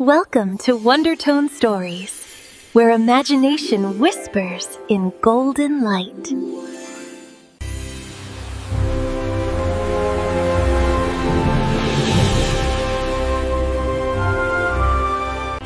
Welcome to Wondertone Stories, where imagination whispers in golden light.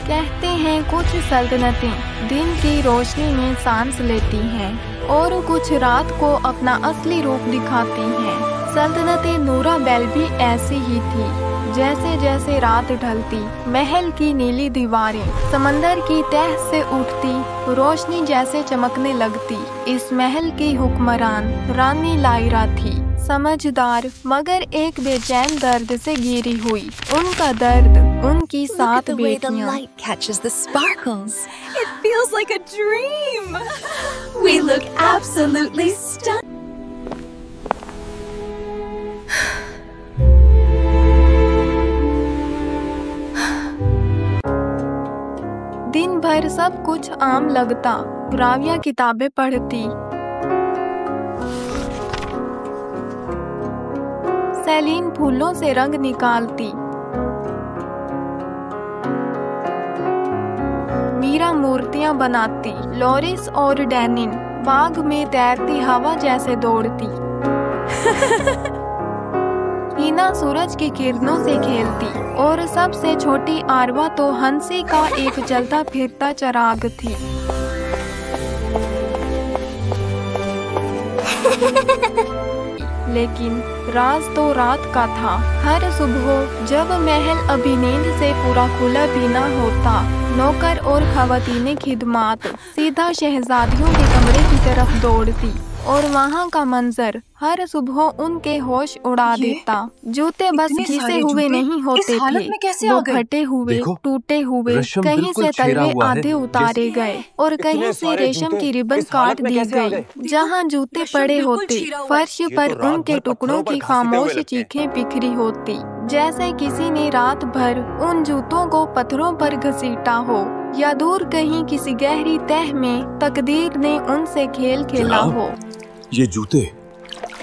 कहते हैं कुछ सल्तनतें दिन की रोशनी में सांस लेती हैं और कुछ रात को अपना असली रूप दिखाती हैं। सल्तनते नूराबेल भी ऐसी ही थी। जैसे जैसे रात ढलती, महल की नीली दीवारें समंदर की तह से उठती, रोशनी जैसे चमकने लगती। इस महल की हुक्मरान रानी लायरा थी, समझदार मगर एक बेचैन दर्द से घिरी हुई। उनका दर्द उनकी 7 बेटियां। It feels like a dream. We look absolutely stunning. दिन भर सब कुछ आम लगता। राविया किताबें पढ़ती, सेलिन फूलों से रंग निकालती, मीरा मूर्तियां बनाती, लॉरिस और डैनिन बाग में तैरती हवा जैसे दौड़ती। हीना सूरज की किरणों से खेलती और सबसे छोटी आरवा तो हंसी का एक चलता फिरता चिराग थी। लेकिन राज तो रात का था। हर सुबह जब महल अभी नींद से पूरा खुला भी न होता, नौकर और खवातीने खिदमात सीधा शहजादियों के कमरे की तरफ दौड़ती और वहाँ का मंजर हर सुबह उनके होश उड़ा देता। जूते बस घिसे हुए नहीं होते थे, वो फटे हुए, टूटे हुए, कहीं से तलवे आधे उतारे गए और कहीं से रेशम की रिबन काट दी गई। जहाँ जूते पड़े होते, फर्श पर उनके टुकड़ों की खामोश चीखें बिखरी होती, जैसे किसी ने रात भर उन जूतों को पत्थरों पर घसीटा हो या दूर कहीं किसी गहरी तह में तकदीर ने उनसे खेल खेला हो। ये जूते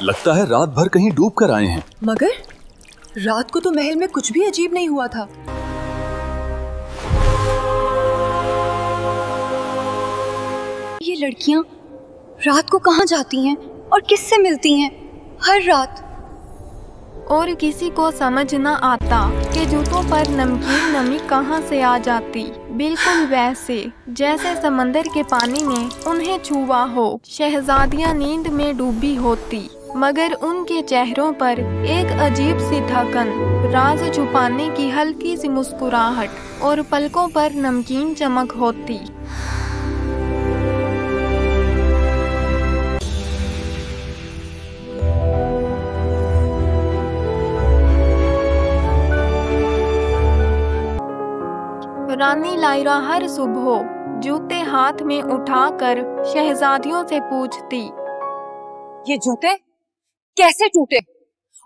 लगता है रात भर कहीं डूब कर आए हैं। मगर रात को तो महल में कुछ भी अजीब नहीं हुआ था। ये लड़कियां रात को कहाँ जाती हैं और किससे मिलती हैं हर रात? और किसी को समझ न आता कि जूतों पर नमकीन नमी कहाँ से आ जाती। बिल्कुल वैसे जैसे समंदर के पानी ने उन्हें छुआ हो। शहजादियाँ नींद में डूबी होती, मगर उनके चेहरों पर एक अजीब सी थकन, राज छुपाने की हल्की सी मुस्कुराहट और पलकों पर नमकीन चमक होती। रानी लायरा हर सुबह जूते हाथ में उठाकर शहजादियों से पूछती, ये जूते कैसे टूटे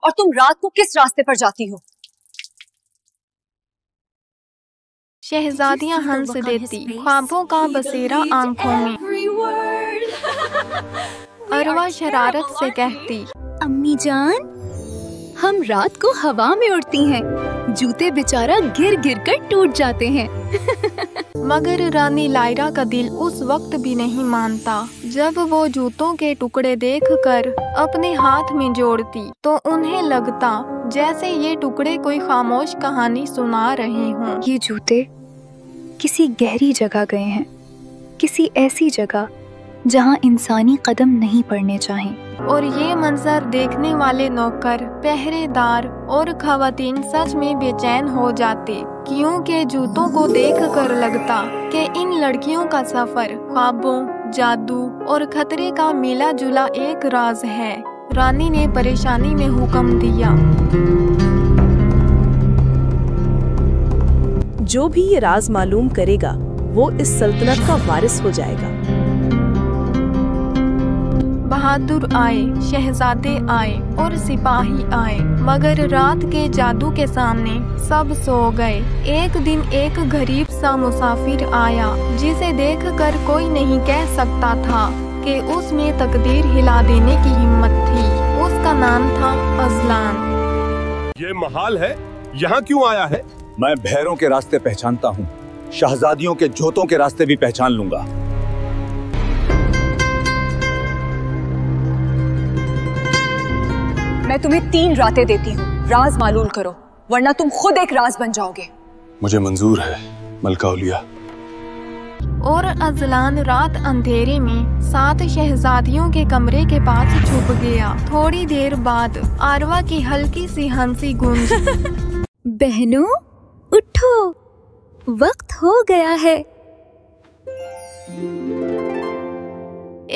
और तुम रात को किस रास्ते पर जाती हो? शहजादियां हंस देती, ख्वाबों का बसेरा आंखों में। अरवा शरारत से कहती, अम्मी जान, हम रात को हवा में उड़ती हैं, जूते बेचारा गिर गिर कर टूट जाते हैं। मगर रानी लायरा का दिल उस वक्त भी नहीं मानता जब वो जूतों के टुकड़े देखकर अपने हाथ में जोड़ती तो उन्हें लगता जैसे ये टुकड़े कोई खामोश कहानी सुना रहे हों। ये जूते किसी गहरी जगह गए हैं, किसी ऐसी जगह जहाँ इंसानी कदम नहीं पड़ने चाहिए। और ये मंजर देखने वाले नौकर, पहरेदार और खवातीन सच में बेचैन हो जाते, क्योंकि जूतों को देखकर लगता कि इन लड़कियों का सफर ख्वाबों, जादू और खतरे का मिला जुला एक राज है। रानी ने परेशानी में हुक्म दिया, जो भी ये राज मालूम करेगा वो इस सल्तनत का वारिस हो जाएगा। बहादुर आए, शहजादे आए और सिपाही आए, मगर रात के जादू के सामने सब सो गए। एक दिन एक गरीब सा मुसाफिर आया, जिसे देखकर कोई नहीं कह सकता था कि उसमें तकदीर हिला देने की हिम्मत थी। उसका नाम था अजलान। ये महाल है, यहाँ क्यों आया है? मैं भैरों के रास्ते पहचानता हूँ, शहजादियों के जोतों के रास्ते भी पहचान लूंगा। मैं तुम्हें 3 रातें देती हूँ, राज मालूम करो, वरना तुम खुद एक राज बन जाओगे। मुझे मंजूर है मलका औलिया। और अजलान रात अंधेरे में 7 शहजादियों के कमरे के पास छुप गया। थोड़ी देर बाद आरवा की हल्की सी हंसी गूंजी। बहनों, उठो, वक्त हो गया है।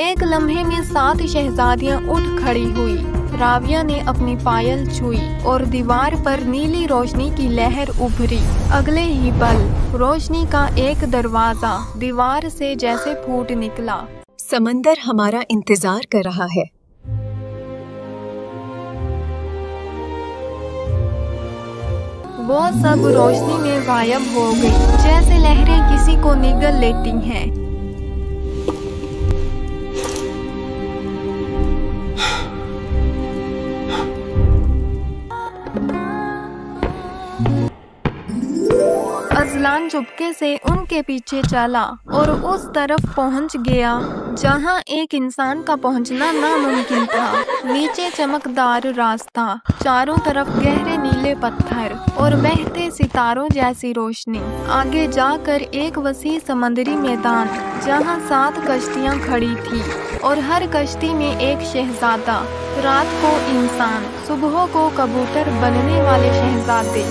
एक लम्हे में 7 शहजादियां उठ खड़ी हुई। राविया ने अपनी पायल छुई और दीवार पर नीली रोशनी की लहर उभरी। अगले ही पल रोशनी का एक दरवाजा दीवार से जैसे फूट निकला। समंदर हमारा इंतजार कर रहा है। वो सब रोशनी में गायब हो गई, जैसे लहरें किसी को निगल लेती हैं। अजलान चुपके से उनके पीछे चला और उस तरफ पहुंच गया जहां एक इंसान का पहुंचना नामुमकिन था। नीचे चमकदार रास्ता, चारों तरफ गहरे नीले पत्थर और बहते सितारों जैसी रोशनी। आगे जाकर एक वसी समंदरी मैदान जहां 7 कश्तियां खड़ी थी और हर कश्ती में एक शहजादा। रात को इंसान, सुबह को कबूतर बनने वाले शहजादे।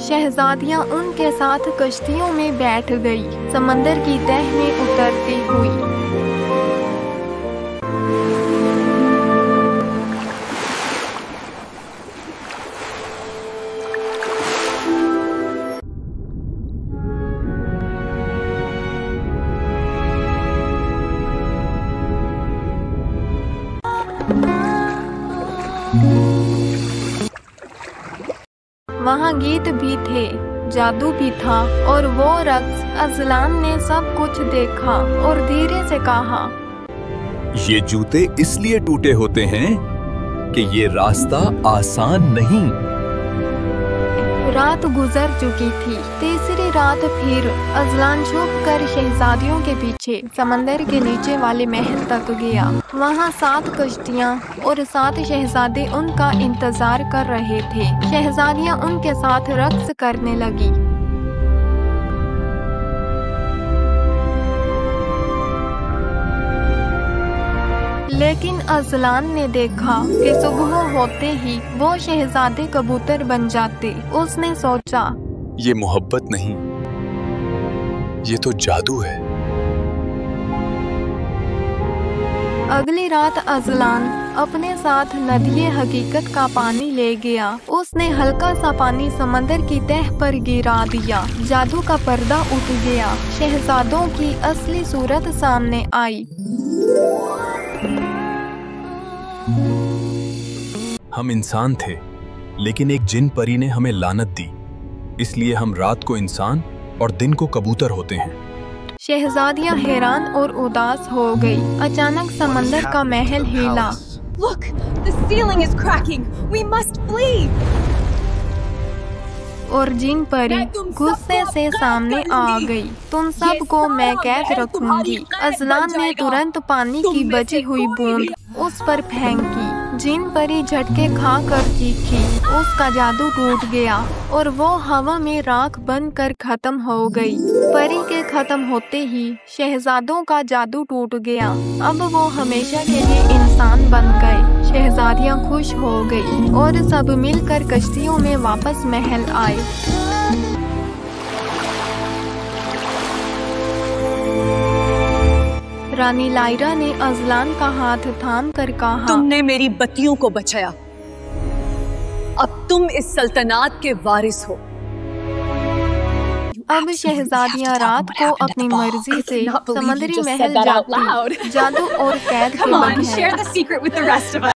शहजादियां उनके साथ कश्तियों में बैठ गई, समंदर की तह में उतरती हुई। वहाँ गीत भी थे, जादू भी था और वो रक्स। अजलान ने सब कुछ देखा और धीरे से कहा, ये जूते इसलिए टूटे होते हैं कि ये रास्ता आसान नहीं। रात गुजर चुकी थी। तीसरी रात फिर अजलान छुप कर शहजादियों के पीछे समंदर के नीचे वाले महल तक गया। वहाँ 7 कश्तियाँ और 7 शहजादे उनका इंतजार कर रहे थे। शहजादियाँ उनके साथ रक्स करने लगी। लेकिन अजलान ने देखा कि सुबह होते ही वो शहजादे कबूतर बन जाते। उसने सोचा, ये मोहब्बत नहीं, ये तो जादू है। अगली रात अजलान अपने साथ नदिये हकीकत का पानी ले गया। उसने हल्का सा पानी समंदर की तह पर गिरा दिया। जादू का पर्दा उठ गया। शहजादों की असली सूरत सामने आई। हम इंसान थे, लेकिन एक जिन परी ने हमें लानत दी, इसलिए हम रात को इंसान और दिन को कबूतर होते हैं। शहजादियां हैरान और उदास हो गई। अचानक समंदर का महल हिला। Look, the ceiling is cracking. We must flee. और जिन परी गुस्से से सामने आ गई। तुम सबको मैं कैद रखूंगी। अजलान ने तुरंत पानी की बची हुई बूंद उस पर फेंकी। जिन परी झटके खाकर चीखी। उसका जादू टूट गया और वो हवा में राख बनकर खत्म हो गई। परी के खत्म होते ही शहजादों का जादू टूट गया। अब वो हमेशा के लिए इंसान बन गए। शहजादियां खुश हो गई और सब मिलकर कश्तियों में वापस महल आए। रानी लायरा ने अजलान का हाथ थाम कर कहा, तुमने मेरी बत्तियों को बचाया, अब तुम इस सल्तनत के वारिस हो। अब शहजादियां रात को अपनी मर्जी से समुद्री महल जाती, जादू और कैद के बगैर।